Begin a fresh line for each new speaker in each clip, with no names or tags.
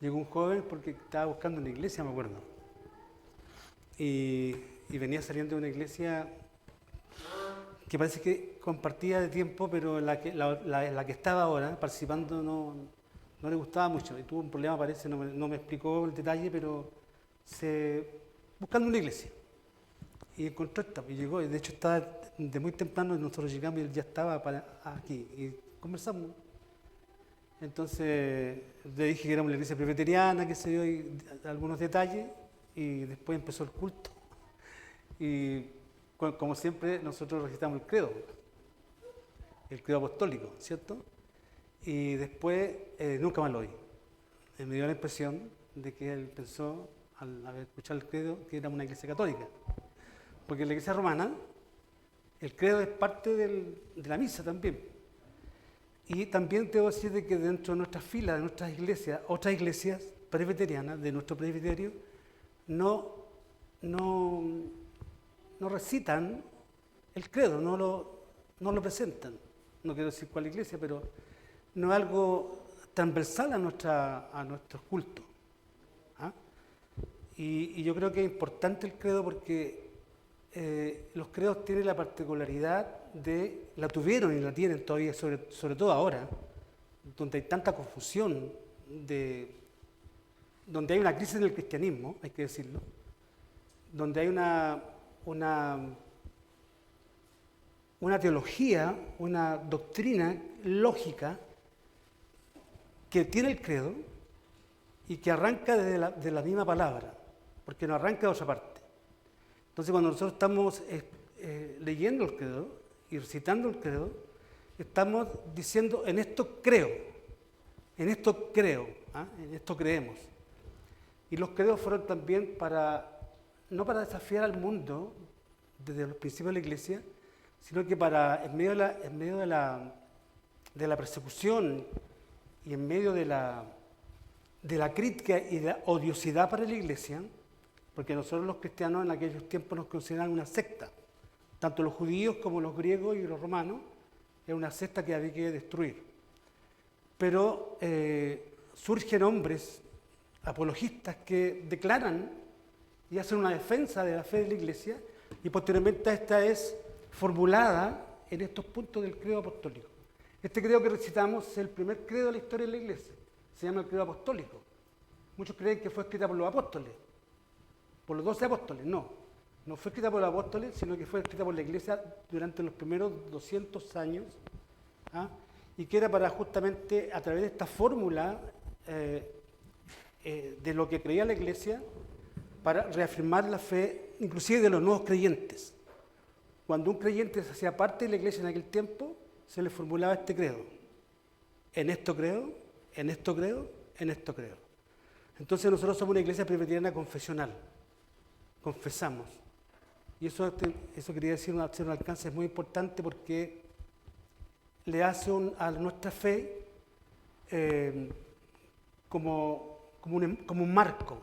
Llegó un joven porque estaba buscando una iglesia, me acuerdo. Y venía saliendo de una iglesia que parece que compartía de tiempo, pero la que estaba ahora participando no le gustaba mucho. Y tuvo un problema, parece, no me explicó el detalle, pero buscando una iglesia. Y encontró esta, y llegó, y de hecho estaba de muy temprano, y nosotros llegamos y él ya estaba aquí. Y conversamos. Entonces le dije que era una iglesia presbiteriana, que se dio y algunos detalles, y después empezó el culto. Y como siempre, nosotros recitamos el credo apostólico, ¿cierto? Y después nunca más lo oí. Me dio la impresión de que él pensó, al haber escuchado el credo, que era una iglesia católica. Porque en la iglesia romana, el credo es parte de la misa también. Y también debo decir de que dentro de nuestras filas, de nuestras iglesias, otras iglesias presbiterianas, de nuestro presbiterio, no recitan el credo, no lo presentan. No quiero decir cuál iglesia, pero no es algo transversal a nuestros cultos. ¿Ah? Y yo creo que es importante el credo porque los credos tienen la particularidad la tuvieron y la tienen todavía, sobre todo ahora, donde hay tanta confusión, donde hay una crisis en el cristianismo, hay que decirlo, donde hay una teología, una doctrina lógica que tiene el credo y que arranca de la misma palabra, porque no arranca de otra parte. Entonces, cuando nosotros estamos leyendo el credo y recitando el credo, estamos diciendo, en esto creo, en esto creemos. Y los credos fueron también no para desafiar al mundo desde los principios de la Iglesia, sino que en medio de la persecución y en medio de la crítica y de la odiosidad para la Iglesia, porque nosotros los cristianos en aquellos tiempos nos consideraban una secta, tanto los judíos como los griegos y los romanos, era una secta que había que destruir. Pero surgen hombres apologistas que declaran y hacen una defensa de la fe de la Iglesia, y posteriormente esta es formulada en estos puntos del credo apostólico. Este credo que recitamos es el primer credo de la historia de la Iglesia, se llama el credo apostólico. Muchos creen que fue escrita por los apóstoles, por los 12 apóstoles. No fue escrita por los apóstoles, sino que fue escrita por la Iglesia durante los primeros 200 años, y que era para justamente, a través de esta fórmula de lo que creía la Iglesia, para reafirmar la fe, inclusive de los nuevos creyentes. Cuando un creyente se hacía parte de la Iglesia en aquel tiempo, se le formulaba este credo. En esto creo, en esto creo, en esto creo. Entonces nosotros somos una iglesia presbiteriana confesional. Confesamos. Y eso quería decir, hacer un alcance es muy importante porque le hace a nuestra fe como un marco.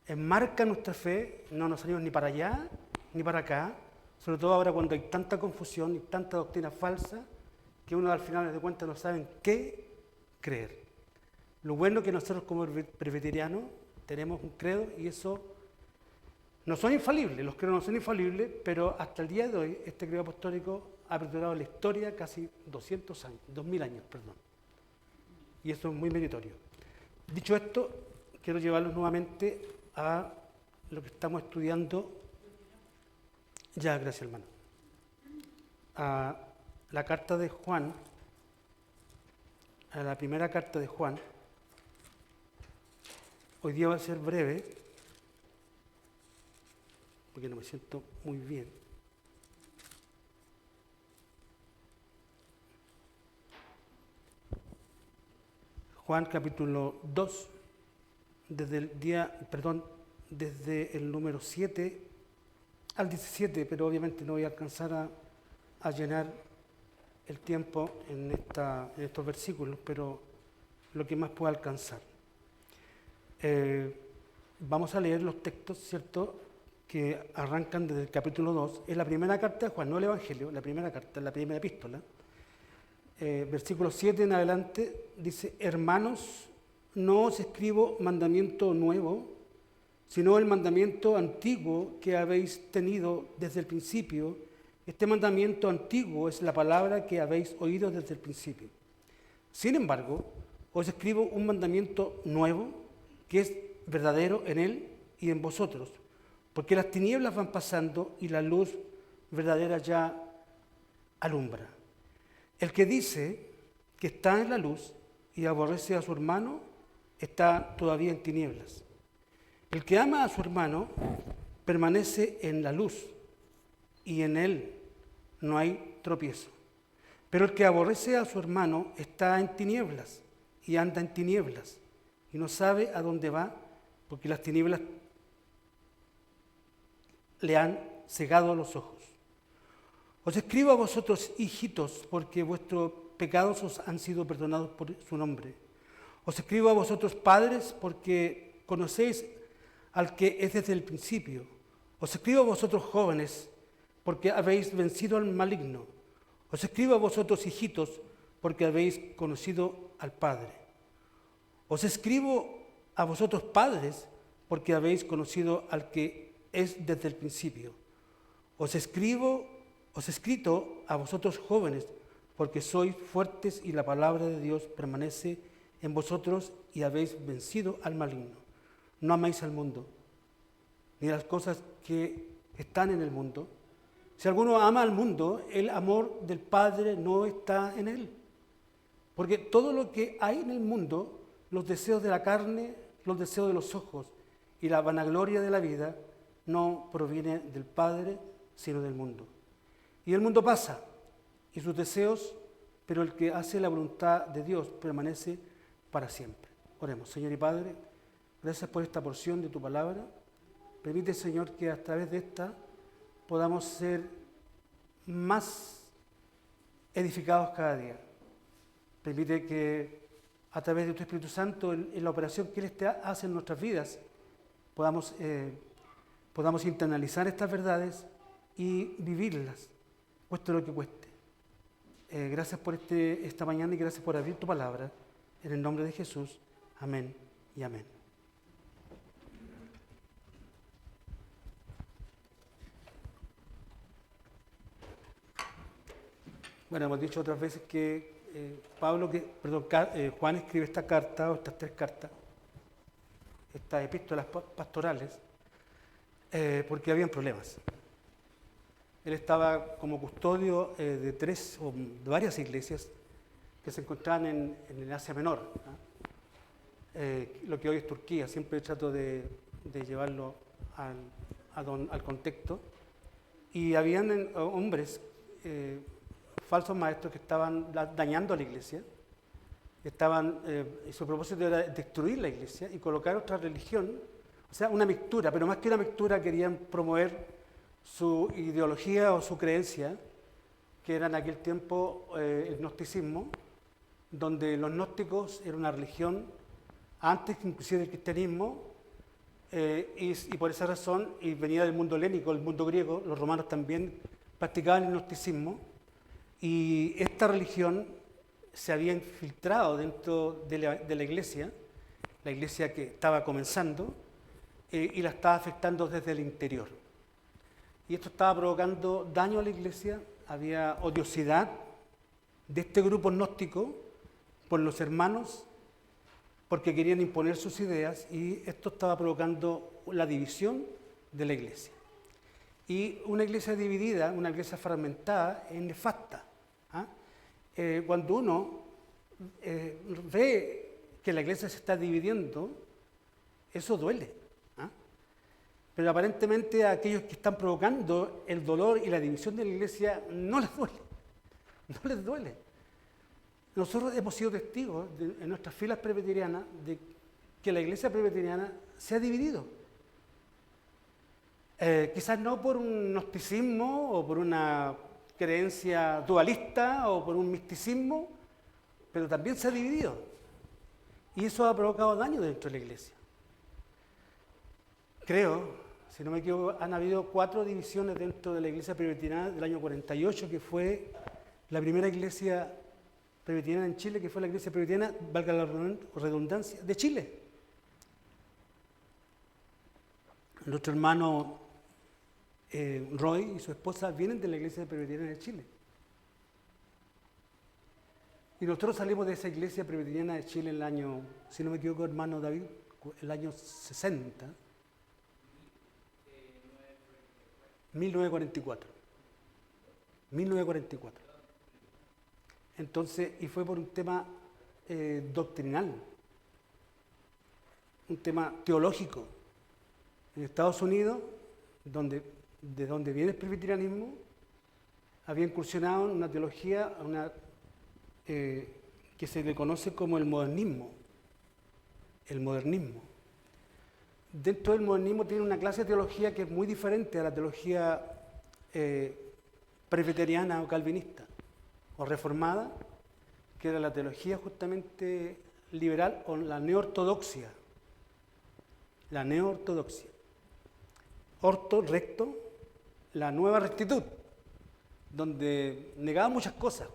Enmarca nuestra fe, no nos salimos ni para allá ni para acá, sobre todo ahora cuando hay tanta confusión y tanta doctrina falsa que uno al final de cuentas no sabe en qué creer. Lo bueno es que nosotros como presbiterianos tenemos un credo y eso no son infalibles, los credos no son infalibles, pero hasta el día de hoy este credo apostólico ha perdurado la historia casi 200 años, 2000 años, perdón. Y eso es muy meritorio. Dicho esto, quiero llevarlos nuevamente a lo que estamos estudiando. Ya, gracias hermano. A la carta de Juan, a la primera carta de Juan. Hoy día va a ser breve, porque no me siento muy bien. Juan capítulo 2, desde el número 7 al 17, pero obviamente no voy a alcanzar a llenar el tiempo en estos versículos, pero lo que más pueda alcanzar. Vamos a leer los textos, ¿cierto?, que arrancan desde el capítulo 2. Es la primera carta de Juan, no el Evangelio, la primera carta, la primera epístola. Versículo 7 en adelante dice: hermanos, no os escribo mandamiento nuevo, sino el mandamiento antiguo que habéis tenido desde el principio. Este mandamiento antiguo es la palabra que habéis oído desde el principio. Sin embargo, os escribo un mandamiento nuevo, que es verdadero en él y en vosotros, porque las tinieblas van pasando y la luz verdadera ya alumbra. El que dice que está en la luz y aborrece a su hermano, está todavía en tinieblas. El que ama a su hermano permanece en la luz y en él no hay tropiezo. Pero el que aborrece a su hermano está en tinieblas y anda en tinieblas y no sabe a dónde va porque las tinieblas le han cegado los ojos. Os escribo a vosotros, hijitos, porque vuestros pecados os han sido perdonados por su nombre. Os escribo a vosotros, padres, porque conocéis al que es desde el principio. Os escribo a vosotros, jóvenes, porque habéis vencido al maligno. Os escribo a vosotros, hijitos, porque habéis conocido al Padre. Os escribo a vosotros, padres, porque habéis conocido al que es desde el principio. Os he escrito a vosotros, jóvenes, porque sois fuertes y la palabra de Dios permanece en vosotros y habéis vencido al maligno. No améis al mundo, ni las cosas que están en el mundo. Si alguno ama al mundo, el amor del Padre no está en él. Porque todo lo que hay en el mundo, los deseos de la carne, los deseos de los ojos y la vanagloria de la vida, no proviene del Padre, sino del mundo. Y el mundo pasa, y sus deseos, pero el que hace la voluntad de Dios permanece para siempre. Oremos. Señor y Padre, gracias por esta porción de tu palabra. Permite, Señor, que a través de esta podamos ser más edificados cada día. Permite que a través de tu Espíritu Santo, en la operación que Él hace en nuestras vidas, podamos internalizar estas verdades y vivirlas, cueste lo que cueste. Gracias por esta mañana y gracias por abrir tu palabra. En el nombre de Jesús, amén y amén. Bueno, hemos dicho otras veces que Juan escribe esta carta, o estas tres cartas, estas epístolas pastorales, porque habían problemas. Él estaba como custodio de tres o de varias iglesias que se encontraban en el Asia Menor, lo que hoy es Turquía. Siempre trato de llevarlo al contexto. Y habían hombres, falsos maestros, que estaban dañando a la iglesia. Y su propósito era destruir la iglesia y colocar otra religión, o sea, una mixtura, pero más que una mixtura querían promover su ideología o su creencia, que era en aquel tiempo el gnosticismo, donde los gnósticos eran una religión antes inclusive del cristianismo, y por esa razón, y venía del mundo helénico, el mundo griego, los romanos también practicaban el gnosticismo, y esta religión se había infiltrado dentro de la iglesia que estaba comenzando, y la estaba afectando desde el interior. Y esto estaba provocando daño a la iglesia. Había odiosidad de este grupo gnóstico por los hermanos, porque querían imponer sus ideas, y esto estaba provocando la división de la iglesia. Y una iglesia dividida, una iglesia fragmentada, es nefasta. Cuando uno ve que la iglesia se está dividiendo, eso duele. Pero aparentemente a aquellos que están provocando el dolor y la división de la iglesia no les duele. No les duele. Nosotros hemos sido testigos en nuestras filas presbiterianas de que la iglesia presbiteriana se ha dividido. Quizás no por un gnosticismo o por una creencia dualista o por un misticismo, pero también se ha dividido. Y eso ha provocado daño dentro de la iglesia. Creo, si no me equivoco, han habido 4 divisiones dentro de la iglesia presbiteriana del año 48, que fue la primera iglesia presbiteriana en Chile, que fue la iglesia presbiteriana, valga la redundancia, de Chile. Nuestro hermano Roy y su esposa vienen de la iglesia presbiteriana de Chile. Y nosotros salimos de esa iglesia presbiteriana de Chile en el año, si no me equivoco, hermano David, el año 60, 1944. 1944. Entonces, y fue por un tema doctrinal, un tema teológico. En Estados Unidos, de donde viene el presbiterianismo, había incursionado en una teología que se le conoce como el modernismo. El modernismo. Dentro del modernismo tiene una clase de teología que es muy diferente a la teología presbiteriana o calvinista o reformada, que era la teología justamente liberal o la neortodoxia. La neortodoxia. Orto, recto, la nueva rectitud, donde negaba muchas cosas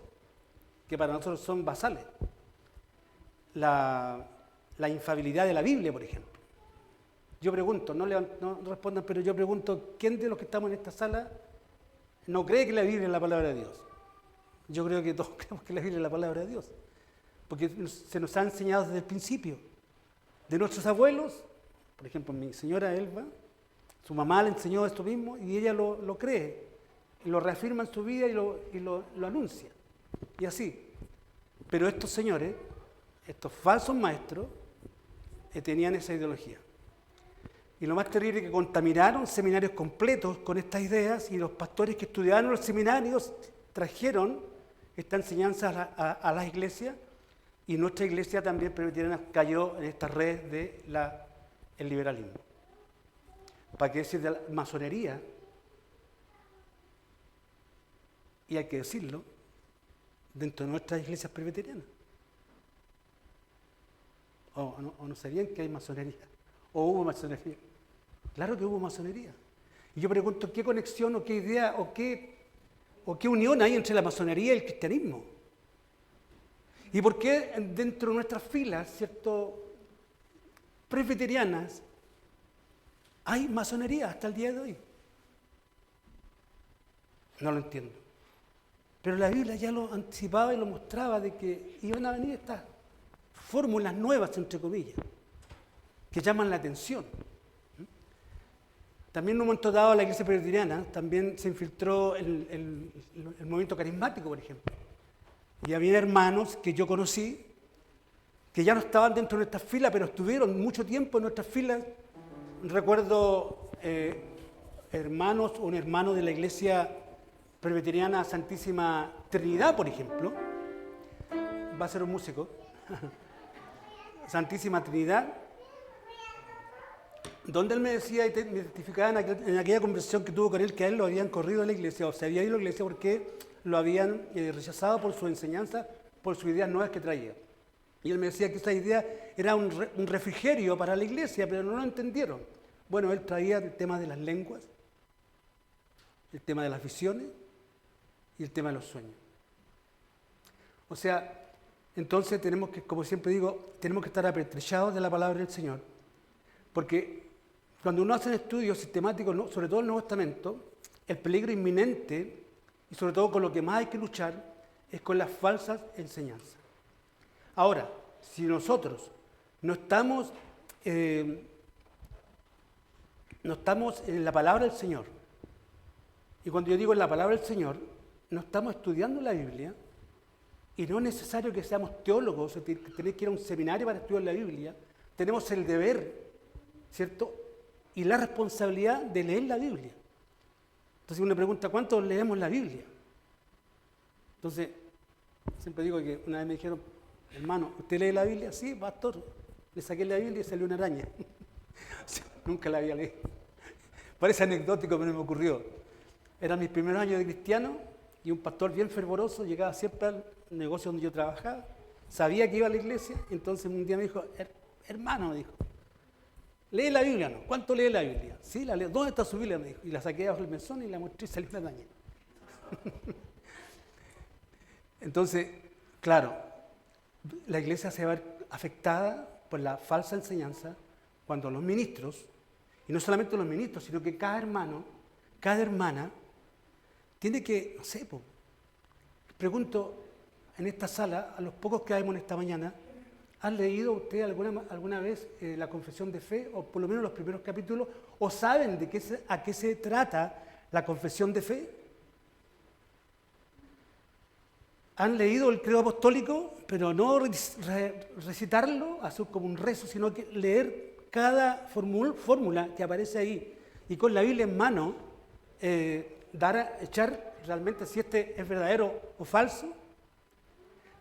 que para nosotros son basales. La infalibilidad de la Biblia, por ejemplo. Yo pregunto, no respondan, pero yo pregunto, ¿quién de los que estamos en esta sala no cree que la Biblia es la palabra de Dios? Yo creo que todos creemos que la Biblia es la palabra de Dios, porque se nos ha enseñado desde el principio. De nuestros abuelos, por ejemplo, mi señora Elba, su mamá le enseñó esto mismo y ella lo cree, y lo reafirma en su vida y lo anuncia. Y así. Pero estos señores, estos falsos maestros, tenían esa ideología. Y lo más terrible es que contaminaron seminarios completos con estas ideas y los pastores que estudiaban en los seminarios trajeron esta enseñanza a las iglesias y nuestra iglesia también presbiteriana cayó en estas redes del liberalismo. ¿Para qué decir de la masonería? Y hay que decirlo, dentro de nuestras iglesias presbiterianas. O no sabían que hay masonería, o hubo masonería. Claro que hubo masonería. Y yo pregunto, ¿qué conexión o qué idea o qué unión hay entre la masonería y el cristianismo? ¿Y por qué dentro de nuestras filas, ¿cierto?, presbiterianas, hay masonería hasta el día de hoy? No lo entiendo. Pero la Biblia ya lo anticipaba y lo mostraba de que iban a venir estas fórmulas nuevas, entre comillas, que llaman la atención. También en un momento dado la iglesia presbiteriana también se infiltró el movimiento carismático, por ejemplo. Y había hermanos que yo conocí que ya no estaban dentro de nuestras filas, pero estuvieron mucho tiempo en nuestras filas. Recuerdo un hermano de la iglesia presbiteriana Santísima Trinidad, por ejemplo, va a ser un músico, Santísima Trinidad, donde él me decía y me testificaba en aquella conversación que tuvo con él que a él lo habían corrido de la iglesia o se había ido a la iglesia porque lo habían rechazado por su enseñanza, por sus ideas nuevas que traía. Y él me decía que esa idea era un refrigerio para la iglesia, pero no lo entendieron. Bueno, él traía el tema de las lenguas, el tema de las visiones y el tema de los sueños. O sea, entonces tenemos que, como siempre digo, tenemos que estar apetrechados de la palabra del Señor, porque cuando uno hace estudios sistemáticos, sobre todo el Nuevo Testamento, el peligro inminente, y sobre todo con lo que más hay que luchar, es con las falsas enseñanzas. Ahora, si nosotros no estamos en la palabra del Señor, y cuando yo digo en la palabra del Señor, no estamos estudiando la Biblia, y no es necesario que seamos teólogos, que tenés que ir a un seminario para estudiar la Biblia, tenemos el deber, ¿cierto?, y la responsabilidad de leer la Biblia. Entonces uno pregunta, ¿cuántos leemos la Biblia? Entonces, siempre digo que una vez me dijeron, hermano, ¿usted lee la Biblia? Sí, pastor. Le saqué la Biblia y salió una araña. Nunca la había leído. Parece anecdótico, pero me ocurrió. Eran mis primeros años de cristiano y un pastor bien fervoroso llegaba siempre al negocio donde yo trabajaba, sabía que iba a la iglesia, y entonces un día me dijo, hermano, me dijo, ¿lee la Biblia o no? ¿Cuánto lee la Biblia? Sí, la leo. ¿Dónde está su Biblia? Me dijo. Y la saqué bajo el mesón y la mostré y salió una araña. Entonces, Claro, la iglesia se va a ver afectada por la falsa enseñanza cuando los ministros, y no solamente los ministros, sino que cada hermano, cada hermana, tiene que, no sé, pregunto en esta sala, a los pocos que vemos en esta mañana, ¿han leído usted alguna vez la confesión de fe, o por lo menos los primeros capítulos, o saben a qué se trata la confesión de fe? Han leído el credo apostólico, pero no recitarlo, hacer como un rezo, sino que leer cada fórmula que aparece ahí y con la Biblia en mano, echar realmente si este es verdadero o falso.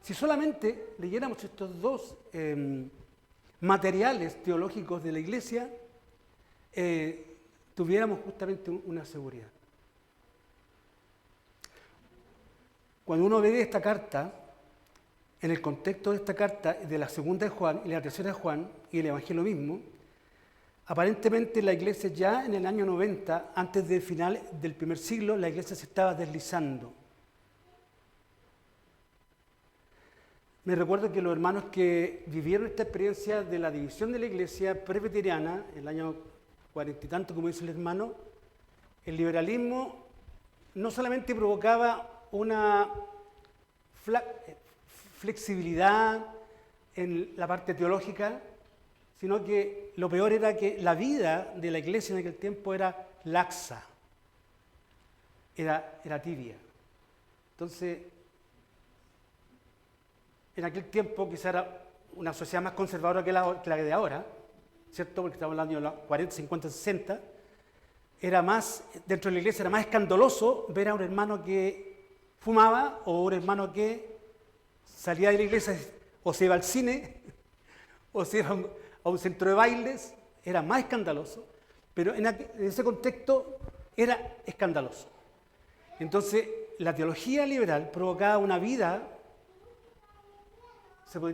Si solamente leyéramos estos dos materiales teológicos de la Iglesia, tuviéramos justamente una seguridad. Cuando uno ve esta carta, en el contexto de esta carta, de la segunda de Juan y la tercera de Juan, y el Evangelio mismo, aparentemente la Iglesia ya en el año 90, antes del final del primer siglo, la Iglesia se estaba deslizando. Me recuerdo que los hermanos que vivieron esta experiencia de la división de la Iglesia presbiteriana, el año 40 y tanto, como dice el hermano, el liberalismo no solamente provocaba una flexibilidad en la parte teológica, sino que lo peor era que la vida de la iglesia en aquel tiempo era laxa, era tibia. Entonces, en aquel tiempo quizá era una sociedad más conservadora que la de ahora, ¿cierto? Porque estamos hablando de los 40, 50, 60, era más, dentro de la iglesia era más escandaloso ver a un hermano que fumaba o un hermano que salía de la iglesia o se iba al cine o se iba a un centro de bailes, era más escandaloso, pero en ese contexto era escandaloso. Entonces, la teología liberal provocaba una vida,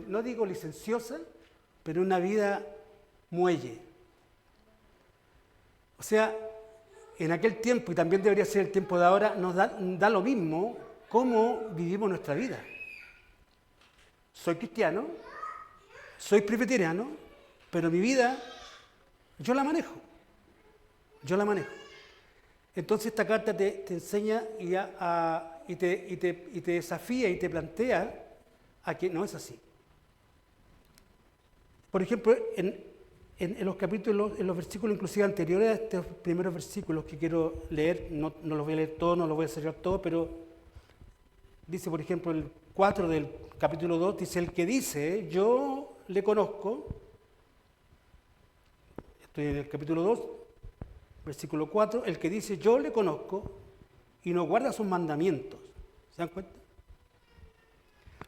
no digo licenciosa, pero una vida muelle. O sea, en aquel tiempo, y también debería ser el tiempo de ahora, nos da lo mismo cómo vivimos nuestra vida. Soy cristiano, soy presbiteriano, pero mi vida yo la manejo. Entonces esta carta te enseña y te desafía y te plantea a que no es así. Por ejemplo, en los capítulos, en los versículos inclusive anteriores a estos primeros versículos que quiero leer, no los voy a leer todos, no los voy a cerrar todos, pero dice, por ejemplo, el 4 del capítulo 2, dice, el que dice, yo le conozco, estoy en el capítulo 2, versículo 4, el que dice, yo le conozco y no guarda sus mandamientos. ¿Se dan cuenta?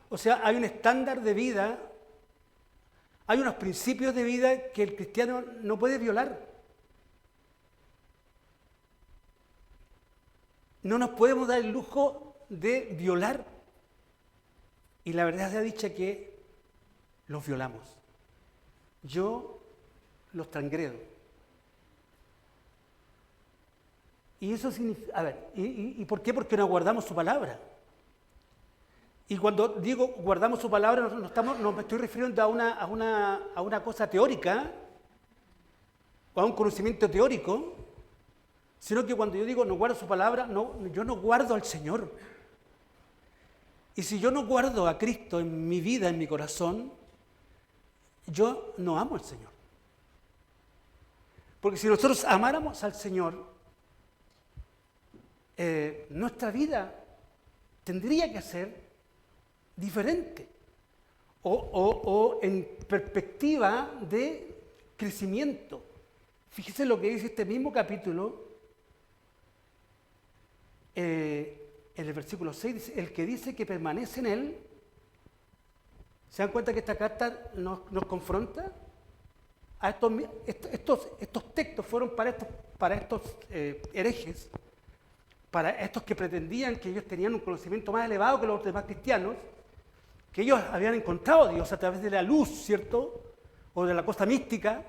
O sea, hay un estándar de vida, hay unos principios de vida que el cristiano no puede violar. No nos podemos dar el lujo de violar. Y la verdad sea dicha que los violamos. Yo los transgredo. Y eso significa, a ver, ¿y por qué? Porque no guardamos su palabra. Y cuando digo guardamos su palabra, no me estoy refiriendo a una cosa teórica, o a un conocimiento teórico, sino que cuando yo digo no guardo su palabra, yo no guardo al Señor. Y si yo no guardo a Cristo en mi vida, en mi corazón, yo no amo al Señor. Porque si nosotros amáramos al Señor, nuestra vida tendría que ser diferente o en perspectiva de crecimiento. Fíjese lo que dice este mismo capítulo, en el versículo 6, dice, el que dice que permanece en él. ¿Se dan cuenta que esta carta nos confronta? A estos textos fueron para estos herejes, para estos que pretendían que ellos tenían un conocimiento más elevado que los demás cristianos, que ellos habían encontrado a Dios a través de la luz, ¿cierto? O de la cosa mística.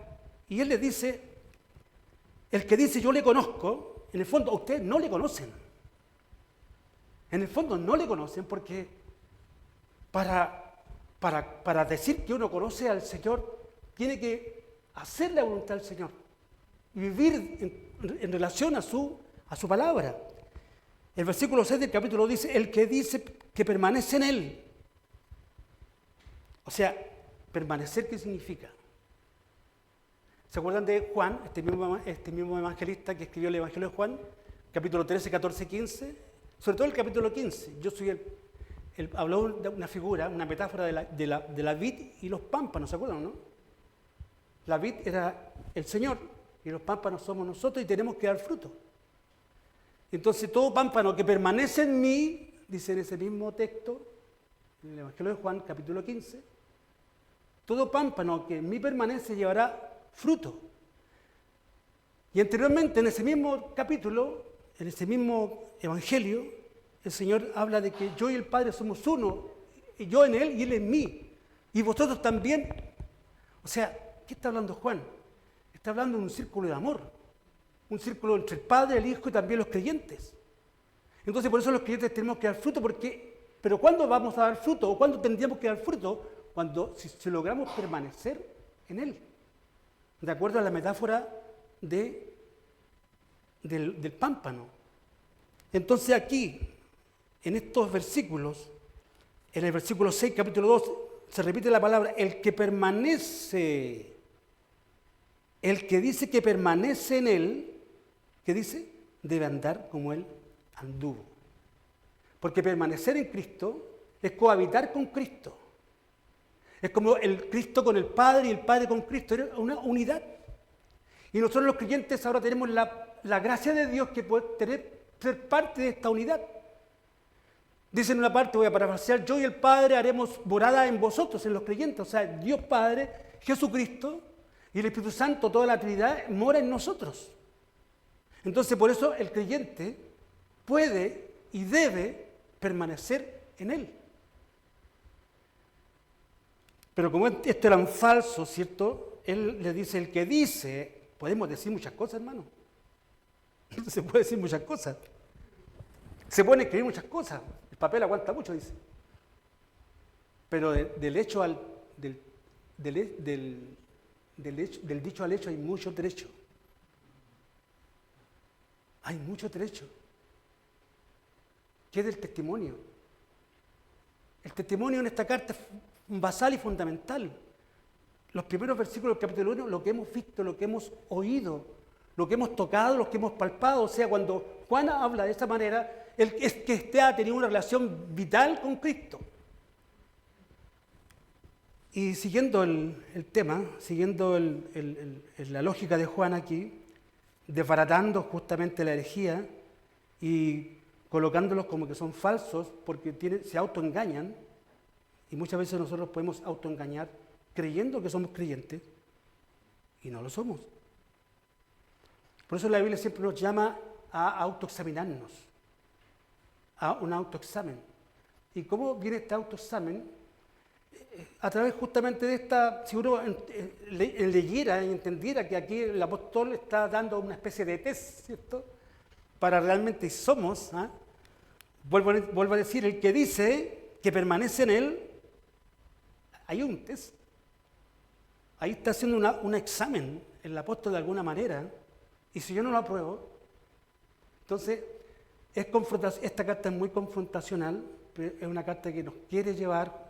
Y él les dice, el que dice yo le conozco, en el fondo a ustedes no le conocen. En el fondo no le conocen porque para decir que uno conoce al Señor, tiene que hacer la voluntad del Señor y vivir en relación a su palabra. El versículo 6 del capítulo dice, el que dice que permanece en Él. O sea, permanecer, ¿qué significa? ¿Se acuerdan de Juan, este mismo evangelista que escribió el Evangelio de Juan, capítulo 13, 14, 15? Sobre todo el capítulo 15. Yo soy habló de una figura, una metáfora de la vid y los pámpanos, ¿se acuerdan, no? La vid era el Señor y los pámpanos somos nosotros y tenemos que dar fruto. Entonces, todo pámpano que permanece en mí, dice en ese mismo texto, en el Evangelio de Juan, capítulo 15, todo pámpano que en mí permanece llevará fruto. Y anteriormente, en ese mismo capítulo, en ese mismo Evangelio, el Señor habla de que yo y el Padre somos uno, y yo en Él y Él en mí, y vosotros también. O sea, ¿qué está hablando Juan? Está hablando de un círculo de amor. Un círculo entre el Padre, el Hijo y también los creyentes. Entonces, por eso los creyentes tenemos que dar fruto, pero ¿cuándo vamos a dar fruto? ¿O cuándo tendríamos que dar fruto? Si logramos permanecer en Él. De acuerdo a la metáfora del pámpano. Entonces aquí, en estos versículos, en el versículo 6, capítulo 2, se repite la palabra, el que permanece, el que dice que permanece en Él, ¿qué dice? Debe andar como Él anduvo. Porque permanecer en Cristo es cohabitar con Cristo. Es como el Cristo con el Padre y el Padre con Cristo, es una unidad. Y nosotros los creyentes ahora tenemos la gracia de Dios que puede ser parte de esta unidad. Dice en una parte, voy a parafrasear, yo y el Padre haremos morada en vosotros, en los creyentes. O sea, Dios Padre, Jesucristo y el Espíritu Santo, toda la Trinidad, mora en nosotros. Entonces, por eso el creyente puede y debe permanecer en Él. Pero como esto era un falso, ¿cierto? Él le dice, el que dice, podemos decir muchas cosas, hermano. Se puede decir muchas cosas. Se pueden escribir muchas cosas. El papel aguanta mucho, dice. Pero del dicho al hecho hay mucho trecho. Hay mucho trecho. ¿Qué es del testimonio? El testimonio en esta carta es basal y fundamental. Los primeros versículos del capítulo 1, lo que hemos visto, lo que hemos oído, lo que hemos tocado, lo que hemos palpado. O sea, cuando Juan habla de esta manera, es que ha tenido una relación vital con Cristo. Y siguiendo el tema, siguiendo la lógica de Juan aquí, desbaratando justamente la herejía y colocándolos como que son falsos porque se autoengañan, y muchas veces nosotros podemos autoengañar creyendo que somos creyentes y no lo somos. Por eso la Biblia siempre nos llama a autoexaminarnos, a un autoexamen. ¿Y cómo viene este autoexamen? A través justamente de esta, si uno leyera y entendiera que aquí el apóstol está dando una especie de test, ¿cierto? Para realmente somos, ¿ah? Vuelvo a decir, el que dice que permanece en Él, hay un test. Ahí está haciendo un examen el apóstol de alguna manera, y si yo no lo apruebo, entonces esta carta es muy confrontacional, pero es una carta que nos quiere llevar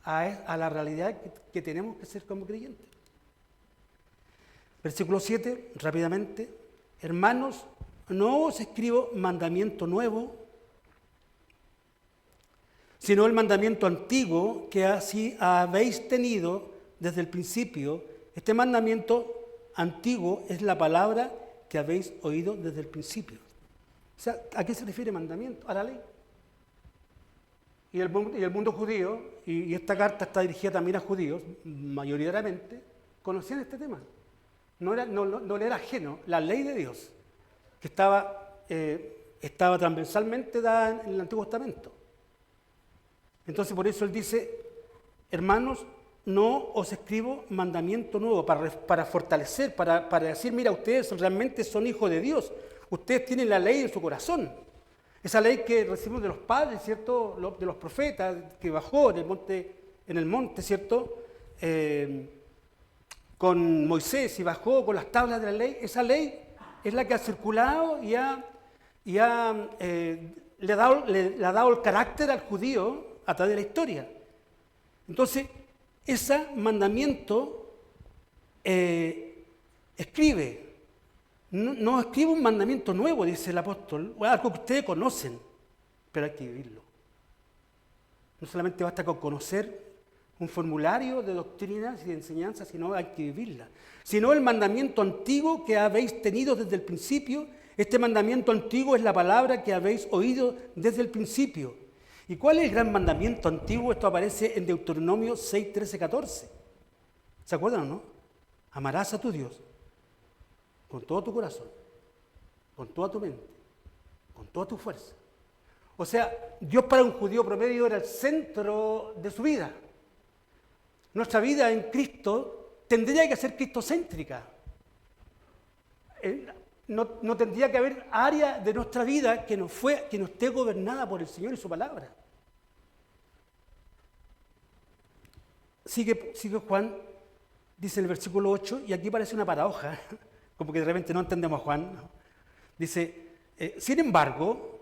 a la realidad que tenemos que ser como creyentes. Versículo 7, rápidamente. Hermanos, no os escribo mandamiento nuevo, sino el mandamiento antiguo que así habéis tenido desde el principio. Este mandamiento antiguo es la palabra que habéis oído desde el principio. O sea, ¿a qué se refiere mandamiento? A la ley. Y el mundo judío, y esta carta está dirigida también a judíos, mayoritariamente, conocían este tema. No le era ajeno la ley de Dios, que estaba transversalmente dada en el Antiguo Testamento. Entonces, por eso él dice, hermanos, no os escribo mandamiento nuevo para fortalecer, para decir, mira, ustedes realmente son hijos de Dios, ustedes tienen la ley en su corazón. Esa ley que recibimos de los padres, ¿cierto? De los profetas, que bajó en el monte, ¿cierto? Con Moisés y bajó con las tablas de la ley. Esa ley es la que ha circulado y le ha dado el carácter al judío a través de la historia. Entonces, ese mandamiento escribe. No escribe un mandamiento nuevo, dice el apóstol, o algo que ustedes conocen, pero hay que vivirlo. No solamente basta con conocer un formulario de doctrinas y de enseñanzas, sino hay que vivirla. Sino el mandamiento antiguo que habéis tenido desde el principio, este mandamiento antiguo es la palabra que habéis oído desde el principio. ¿Y cuál es el gran mandamiento antiguo? Esto aparece en Deuteronomio 6, 13, 14. ¿Se acuerdan o no? Amarás a tu Dios con todo tu corazón, con toda tu mente, con toda tu fuerza. O sea, Dios para un judío promedio era el centro de su vida. Nuestra vida en Cristo tendría que ser cristocéntrica. No tendría que haber área de nuestra vida que no esté gobernada por el Señor y su palabra. Sigue Juan, dice el versículo 8, y aquí parece una paradoja, como que de repente no entendemos a Juan. Dice, sin embargo,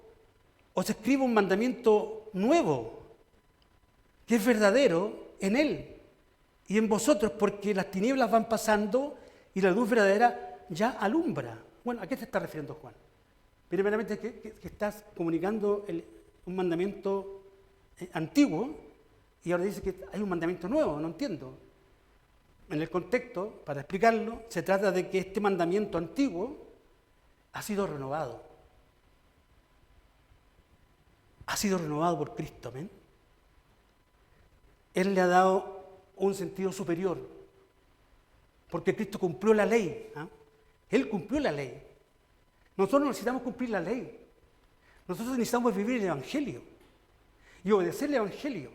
os escribo un mandamiento nuevo, que es verdadero en Él y en vosotros, porque las tinieblas van pasando y la luz verdadera ya alumbra. Bueno, ¿a qué se está refiriendo Juan? Primeramente que estás comunicando un mandamiento antiguo y ahora dice que hay un mandamiento nuevo, no entiendo. En el contexto, para explicarlo, se trata de que este mandamiento antiguo ha sido renovado. Ha sido renovado por Cristo, ¿amén? Él le ha dado un sentido superior, porque Cristo cumplió la ley. Él cumplió la ley. Nosotros necesitamos cumplir la ley. Nosotros necesitamos vivir el Evangelio y obedecer el Evangelio.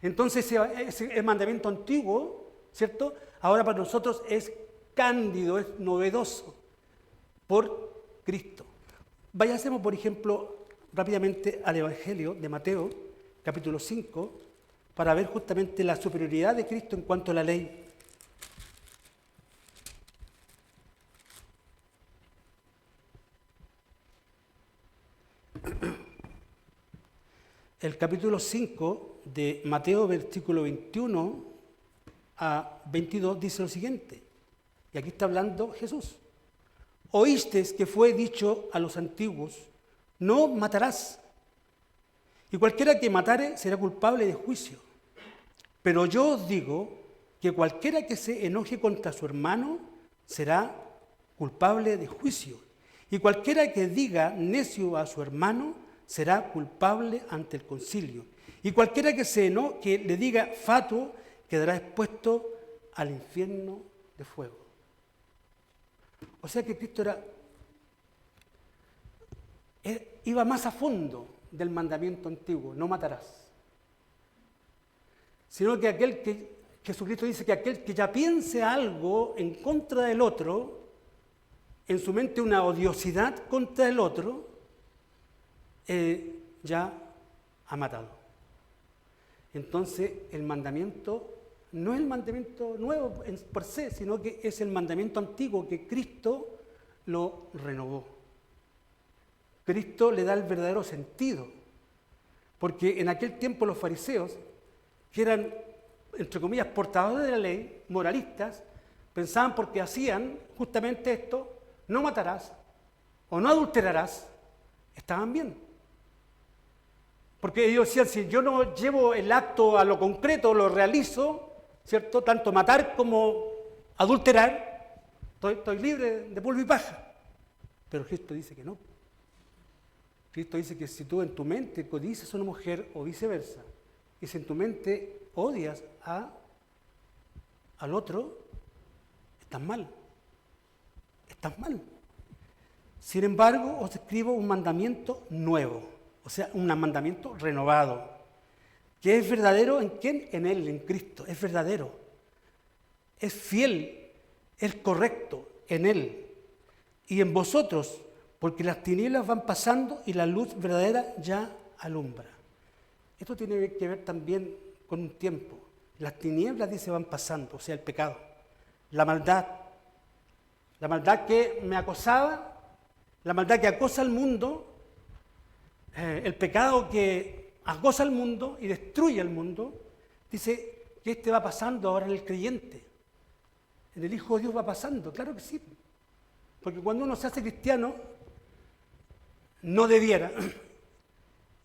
Entonces ese mandamiento antiguo, ¿cierto? Ahora para nosotros es cándido, es novedoso por Cristo. Vayamos, por ejemplo, rápidamente al Evangelio de Mateo, capítulo 5, para ver justamente la superioridad de Cristo en cuanto a la ley. El capítulo 5 de Mateo, versículo 21 a 22, dice lo siguiente, y aquí está hablando Jesús. Oísteis que fue dicho a los antiguos, no matarás, y cualquiera que matare será culpable de juicio. Pero yo os digo que cualquiera que se enoje contra su hermano será culpable de juicio, y cualquiera que diga necio a su hermano será culpable ante el concilio. Y cualquiera que le diga fatuo quedará expuesto al infierno de fuego. O sea que Cristo iba más a fondo del mandamiento antiguo, no matarás. Sino que Jesucristo dice que aquel que ya piense algo en contra del otro, en su mente una odiosidad contra el otro, ya ha matado. Entonces el mandamiento no es el mandamiento nuevo por sí, sino que es el mandamiento antiguo que Cristo lo renovó. Cristo le da el verdadero sentido, porque en aquel tiempo los fariseos, que eran, entre comillas, portadores de la ley, moralistas, pensaban porque hacían justamente esto, no matarás o no adulterarás, estaban bien. Porque ellos decían, si yo no llevo el acto a lo concreto, lo realizo, ¿cierto? Tanto matar como adulterar, estoy libre de polvo y paja. Pero Cristo dice que no. Cristo dice que si tú en tu mente codicias a una mujer o viceversa, y si en tu mente odias al otro, estás mal. Estás mal. Sin embargo, os escribo un mandamiento nuevo, o sea, un mandamiento renovado, que es verdadero ¿en quién? En Él, en Cristo. Es verdadero, es fiel, es correcto en Él y en vosotros, porque las tinieblas van pasando y la luz verdadera ya alumbra. Esto tiene que ver también con un tiempo. Las tinieblas, dice, van pasando, o sea, el pecado, la maldad que me acosaba, la maldad que acosa al mundo, el pecado que acosa al mundo y destruye al mundo, dice que este va pasando ahora en el creyente. En el Hijo de Dios va pasando, claro que sí. Porque cuando uno se hace cristiano, no debiera,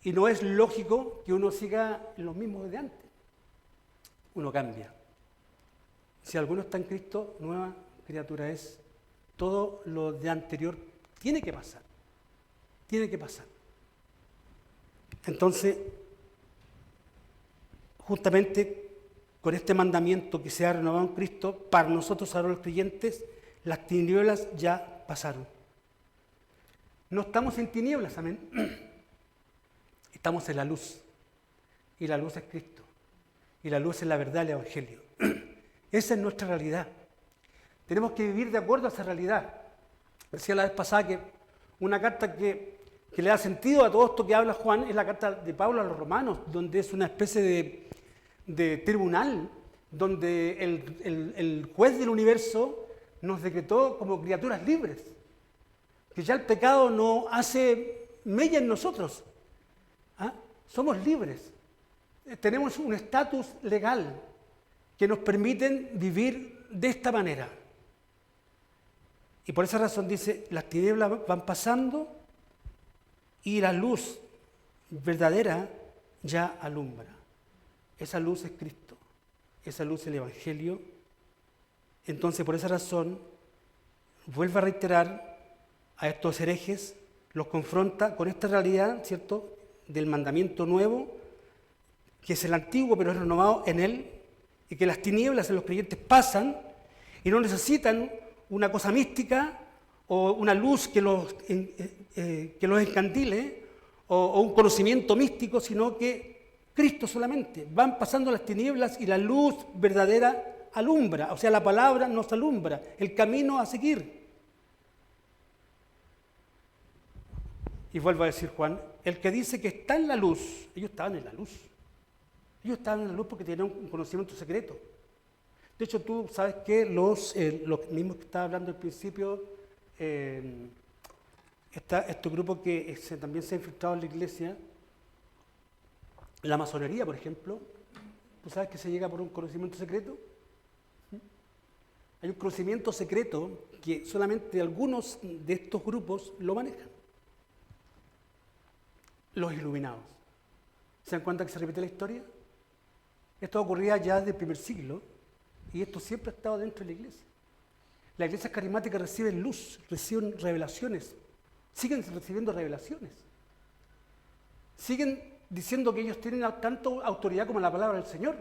y no es lógico que uno siga en los mismos de antes. Uno cambia. Si alguno está en Cristo, nueva criatura es. Todo lo de anterior tiene que pasar. Tiene que pasar. Entonces, justamente con este mandamiento que se ha renovado en Cristo, para nosotros ahora los creyentes, las tinieblas ya pasaron. No estamos en tinieblas, amén. Estamos en la luz. Y la luz es Cristo. Y la luz es la verdad del Evangelio. Esa es nuestra realidad. Tenemos que vivir de acuerdo a esa realidad. Decía la vez pasada que una carta que le da sentido a todo esto que habla Juan es la carta de Pablo a los romanos, donde es una especie de tribunal, donde el juez del universo nos decretó como criaturas libres, que ya el pecado no hace mella en nosotros. ¿Ah? Somos libres. Tenemos un estatus legal que nos permiten vivir de esta manera. Y por esa razón dice, las tinieblas van pasando y la luz verdadera ya alumbra. Esa luz es Cristo, esa luz es el Evangelio. Entonces, por esa razón, vuelve a reiterar a estos herejes, los confronta con esta realidad, ¿cierto?, del mandamiento nuevo, que es el antiguo, pero es renovado en él, y que las tinieblas en los creyentes pasan y no necesitan una cosa mística o una luz que los encandile o un conocimiento místico, sino que Cristo solamente. Van pasando las tinieblas y la luz verdadera alumbra, o sea, la palabra nos alumbra, el camino a seguir. Y vuelvo a decir Juan, el que dice que está en la luz, ellos estaban en la luz. Ellos estaban en la luz porque tenían un conocimiento secreto. De hecho, tú sabes que los mismos que estaba hablando al principio, este grupo que también se ha infiltrado en la iglesia, la masonería, por ejemplo, ¿tú sabes que se llega por un conocimiento secreto? Hay un conocimiento secreto que solamente algunos de estos grupos lo manejan. Los iluminados. ¿Se dan cuenta que se repite la historia? Esto ocurría ya desde el primer siglo y esto siempre ha estado dentro de la iglesia. Las iglesias carismáticas reciben luz, reciben revelaciones, siguen recibiendo revelaciones. Siguen diciendo que ellos tienen tanto autoridad como la palabra del Señor.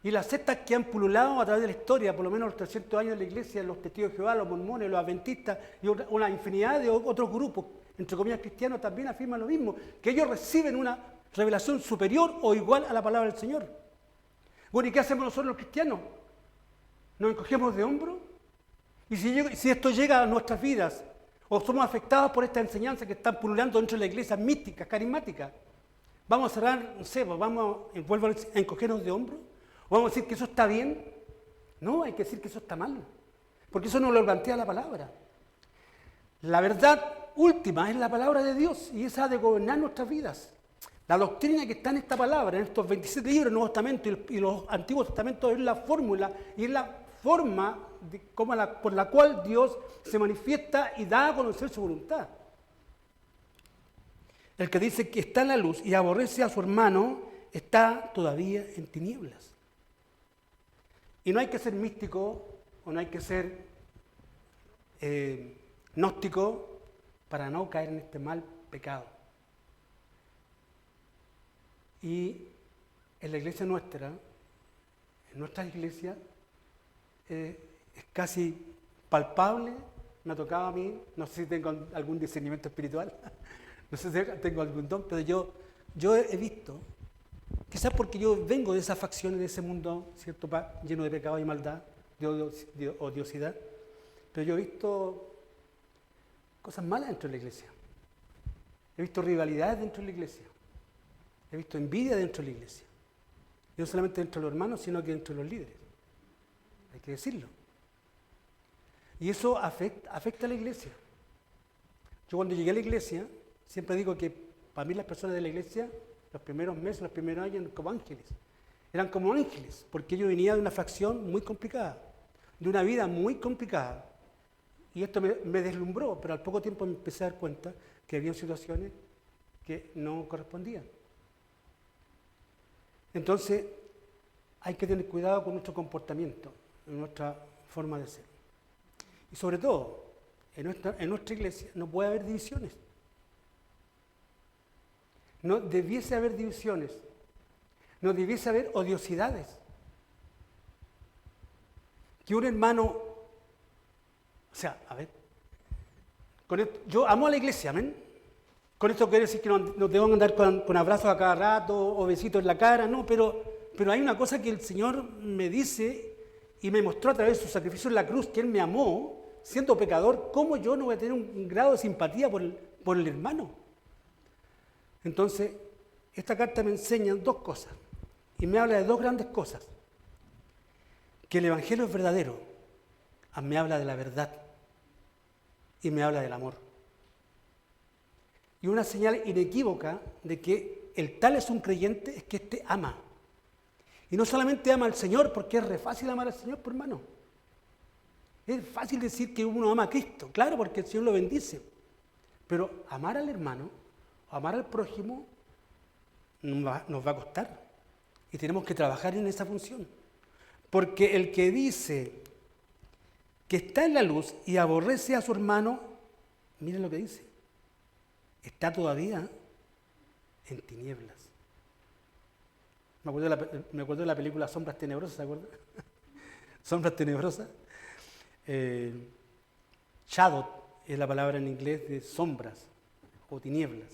Y las sectas que han pululado a través de la historia, por lo menos los 300 años de la iglesia, los testigos de Jehová, los mormones, los adventistas y una infinidad de otros grupos, entre comillas cristianos, también afirman lo mismo, que ellos reciben una revelación superior o igual a la palabra del Señor. Bueno, ¿y qué hacemos nosotros los cristianos? ¿Nos encogemos de hombro? Y si esto llega a nuestras vidas, o somos afectados por esta enseñanza que están pululando dentro de la iglesia mística, carismática, ¿vamos a cerrar, no sé, vuelvo a encogernos de hombro? ¿O vamos a decir que eso está bien? No, hay que decir que eso está mal, porque eso no lo plantea la palabra. La verdad última es la palabra de Dios y esa ha de gobernar nuestras vidas. La doctrina que está en esta palabra, en estos 27 libros del Nuevo Testamento y los Antiguos Testamentos, es la fórmula y es la forma por la cual Dios se manifiesta y da a conocer su voluntad. El que dice que está en la luz y aborrece a su hermano está todavía en tinieblas. Y no hay que ser místico o no hay que ser gnóstico para no caer en este mal pecado. Y en la iglesia nuestra, en nuestras iglesias, es casi palpable, me ha tocado a mí, no sé si tengo algún discernimiento espiritual, no sé si tengo algún don, pero yo he visto, quizás porque yo vengo de esas facciones, de ese mundo, ¿cierto?, lleno de pecado y maldad, de odiosidad, pero yo he visto cosas malas dentro de la iglesia. He visto rivalidades dentro de la iglesia. He visto envidia dentro de la iglesia. Y no solamente dentro de los hermanos, sino que dentro de los líderes. Hay que decirlo. Y eso afecta a la iglesia. Yo cuando llegué a la iglesia, siempre digo que para mí las personas de la iglesia, los primeros meses, los primeros años, eran como ángeles. Eran como ángeles, porque yo venía de una fracción muy complicada, de una vida muy complicada. Y esto me deslumbró, pero al poco tiempo me empecé a dar cuenta que había situaciones que no correspondían. Entonces, hay que tener cuidado con nuestro comportamiento, en nuestra forma de ser. Y sobre todo, en nuestra iglesia no puede haber divisiones. No debiese haber divisiones. No debiese haber odiosidades. Que un hermano, con esto, yo amo a la iglesia, amén. Con esto quiero decir que no tengo que andar con abrazos a cada rato o besitos en la cara, no, pero hay una cosa que el Señor me dice y me mostró a través de su sacrificio en la cruz, que Él me amó, siendo pecador, ¿cómo yo no voy a tener un grado de simpatía por el hermano? Entonces, esta carta me enseña dos cosas, y me habla de dos grandes cosas. Que el Evangelio es verdadero, me habla de la verdad, y me habla del amor. Y una señal inequívoca de que el tal es un creyente es que éste ama. Y no solamente ama al Señor, porque es re fácil amar al Señor, por hermano. Es fácil decir que uno ama a Cristo, claro, porque el Señor lo bendice. Pero amar al hermano, o amar al prójimo, nos va a costar. Y tenemos que trabajar en esa función. Porque el que dice que está en la luz y aborrece a su hermano, miren lo que dice, está todavía en tinieblas. Me acuerdo de la película Sombras Tenebrosas, ¿se acuerdan? Sombras Tenebrosas. Shadow es la palabra en inglés de sombras o tinieblas.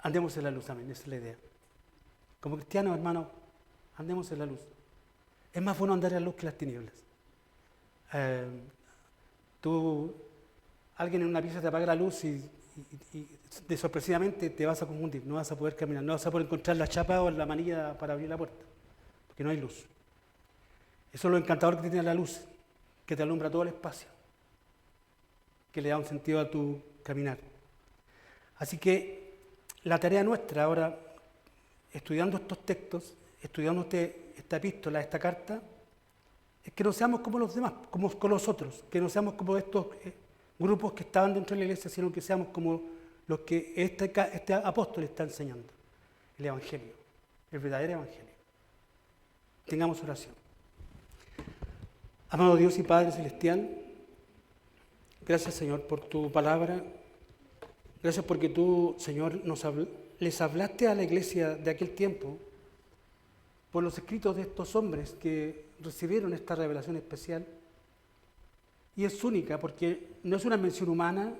Andemos en la luz, amén, esa es la idea. Como cristianos, hermanos, andemos en la luz. Es más bueno andar en la luz que en las tinieblas. Alguien en una pieza te apaga la luz y sorpresivamente te vas a confundir, no vas a poder caminar, no vas a poder encontrar la chapa o la manilla para abrir la puerta, porque no hay luz. Eso es lo encantador que tiene la luz, que te alumbra todo el espacio, que le da un sentido a tu caminar. Así que la tarea nuestra ahora, estudiando estos textos, estudiando esta epístola, esta carta, es que no seamos como los demás, como con los otros, que no seamos como estos grupos que estaban dentro de la iglesia, sino que seamos como los que este apóstol está enseñando, el Evangelio, el verdadero Evangelio. Tengamos oración. Amado Dios y Padre Celestial, gracias, Señor, por tu palabra. Gracias porque tú, Señor, les hablaste a la iglesia de aquel tiempo por los escritos de estos hombres que recibieron esta revelación especial. Y es única porque no es una invención humana,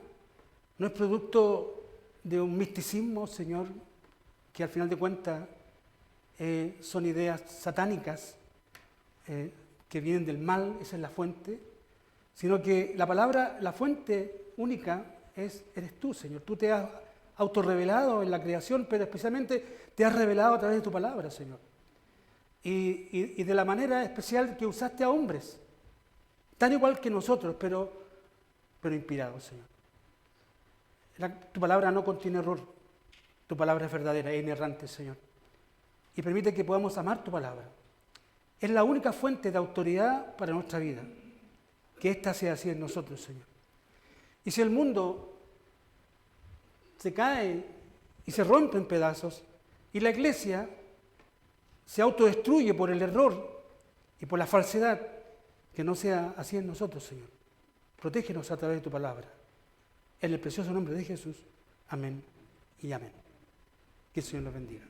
no es producto de un misticismo, Señor, que al final de cuentas son ideas satánicas que vienen del mal, esa es la fuente, sino que la fuente única eres tú, Señor. Tú te has autorrevelado en la creación, pero especialmente te has revelado a través de tu palabra, Señor. Y de la manera especial que usaste a hombres, tan igual que nosotros, pero inspirados, Señor. Tu palabra no contiene error, tu palabra es verdadera, es inerrante, Señor. Y permite que podamos amar tu palabra. Es la única fuente de autoridad para nuestra vida, que ésta sea así en nosotros, Señor. Y si el mundo se cae y se rompe en pedazos, y la iglesia se autodestruye por el error y por la falsedad, que no sea así en nosotros, Señor. Protégenos a través de tu palabra. En el precioso nombre de Jesús. Amén y amén. Que el Señor los bendiga.